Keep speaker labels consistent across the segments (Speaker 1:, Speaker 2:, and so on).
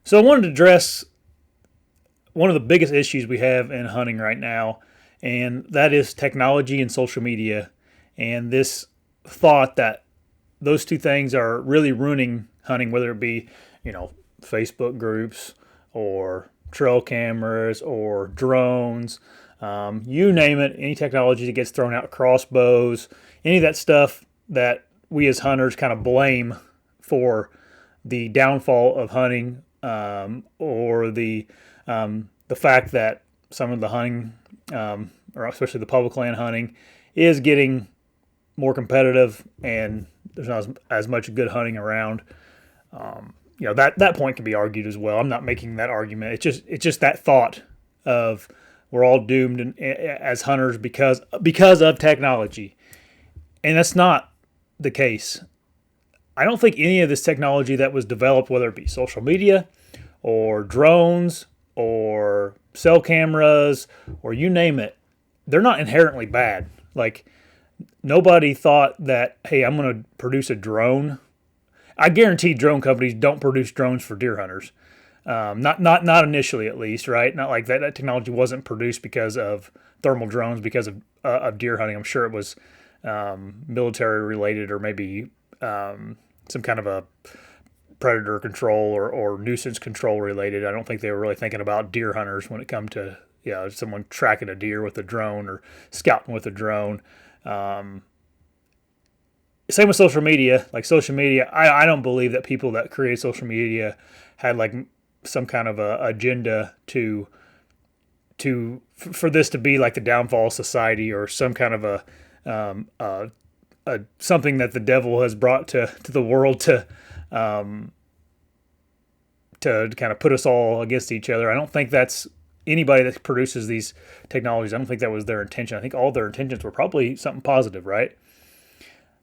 Speaker 1: So I wanted to address one of the biggest issues we have in hunting right now, and that is technology and social media, and this thought that those two things are really ruining hunting, whether it be, Facebook groups or trail cameras or drones, you name it, any technology that gets thrown out, crossbows, any of that stuff that we as hunters kind of blame for the downfall of hunting, or the fact that some of the hunting, or especially the public land hunting, is getting more competitive and there's not as much good hunting around. That point can be argued as well. I'm not making that argument. It's just that thought of we're all doomed as hunters because of technology, and that's not the case. I don't think any of this technology that was developed, whether it be social media or drones or cell cameras or you name it, they're not inherently bad. Like, nobody thought that, hey, I'm going to produce a drone. I guarantee drone companies don't produce drones for deer hunters. Not initially, at least, right? Not like that. That technology wasn't produced because of thermal drones, because of deer hunting. I'm sure it was military related, or maybe some kind of a predator control or nuisance control related. I don't think they were really thinking about deer hunters when it come to someone tracking a deer with a drone or scouting with a drone. Same with social media. Like social media, I don't believe that people that create social media had like some kind of a agenda for this to be like the downfall of society, or some kind of a something that the devil has brought to the world to kind of put us all against each other. I don't think that's anybody that produces these technologies. I don't think that was their intention. I think all their intentions were probably something positive, right?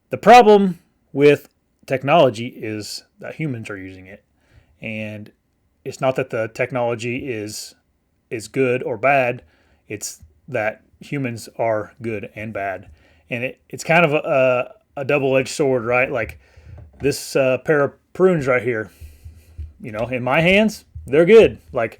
Speaker 1: The problem with technology is that humans are using it, and it's not that the technology is good or bad. It's that humans are good and bad, and it's kind of a double-edged sword, right? Like this pair of prunes right here, in my hands, they're good. Like,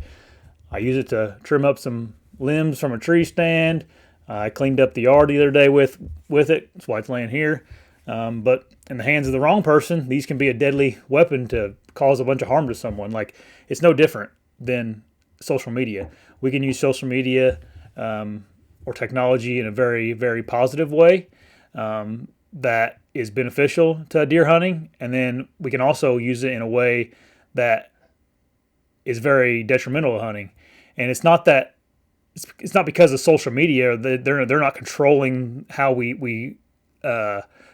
Speaker 1: I use it to trim up some limbs from a tree stand. I cleaned up the yard the other day with it. That's why it's laying here. But in the hands of the wrong person, these can be a deadly weapon to cause a bunch of harm to someone. Like, it's no different than social media. We can use social media or technology in a very, very positive way that is beneficial to deer hunting. And then we can also use it in a way that is very detrimental to hunting. And it's not that it's not because of social media. They're not controlling how we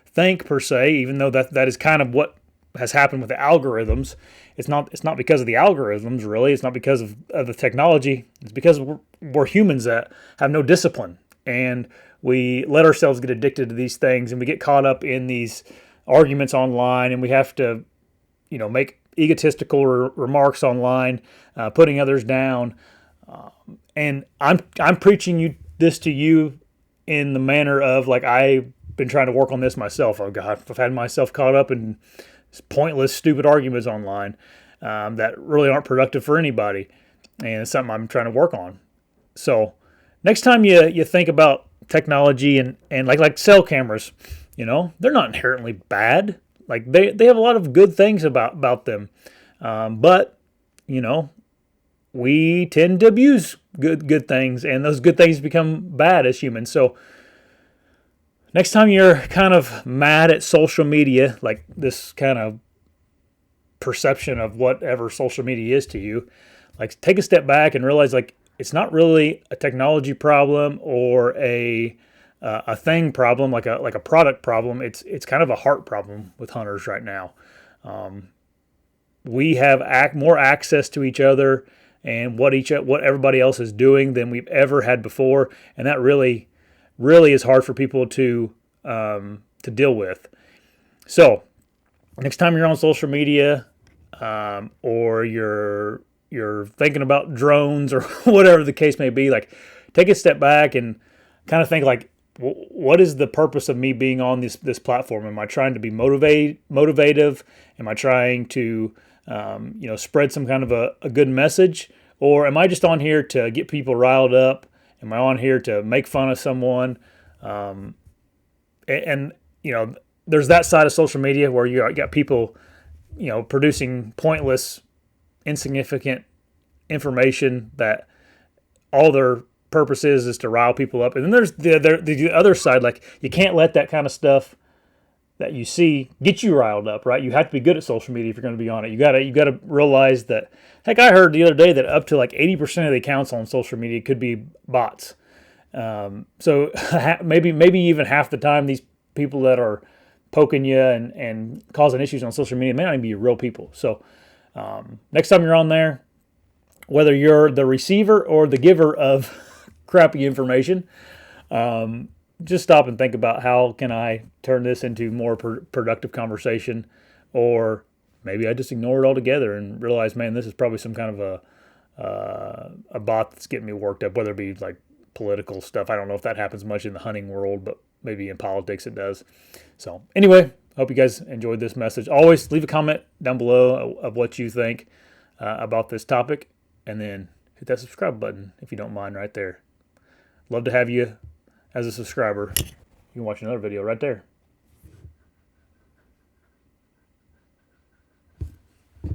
Speaker 1: think per se, even though that is kind of what has happened with the algorithms. It's not because of the algorithms, really. It's not because of the technology. It's because we're humans that have no discipline, and we let ourselves get addicted to these things, and we get caught up in these arguments online, and we have to make egotistical remarks online, putting others down. And I'm preaching this to you in the manner of, like, I've been trying to work on this myself. I've had myself caught up in pointless, stupid arguments online that really aren't productive for anybody, and it's something I'm trying to work on. So next time you think about technology and like cell cameras, they're not inherently bad. Like, they have a lot of good things about them, but we tend to abuse good things, and those good things become bad as humans. So next time you're kind of mad at social media, like this kind of perception of whatever social media is to you, like, take a step back and realize, like, it's not really a technology problem or a thing problem, like a product problem. It's kind of a heart problem with hunters right now. We have more access to each other and what everybody else is doing than we've ever had before, and that really is hard for people to deal with. So next time you're on social media, or you're thinking about drones or whatever the case may be, like, take a step back and kind of think, like, what is the purpose of me being on this platform? Am I trying to be motivative? Am I trying to spread some kind of a good message? Or am I just on here to get people riled up? Am I on here to make fun of someone? And there's that side of social media where you got people, producing pointless, insignificant information that all their purpose is to rile people up. And then there's the other side, like you can't let that kind of stuff that you see get you riled up, right? You have to be good at social media if you're going to be on it. You gotta realize that. Heck, I heard the other day that up to like 80% of the accounts on social media could be bots. So maybe even half the time these people that are poking you and causing issues on social media may not even be real people. So next time you're on there, whether you're the receiver or the giver of crappy information, just stop and think about how can I turn this into more productive conversation, or maybe I just ignore it altogether and realize, man, this is probably some kind of a bot that's getting me worked up, whether it be like political stuff. I don't know if that happens much in the hunting world, but maybe in politics it does. So anyway, hope you guys enjoyed this message. Always leave a comment down below of what you think about this topic, and then hit that subscribe button if you don't mind right there. Love to have you as a subscriber. You can watch another video right there.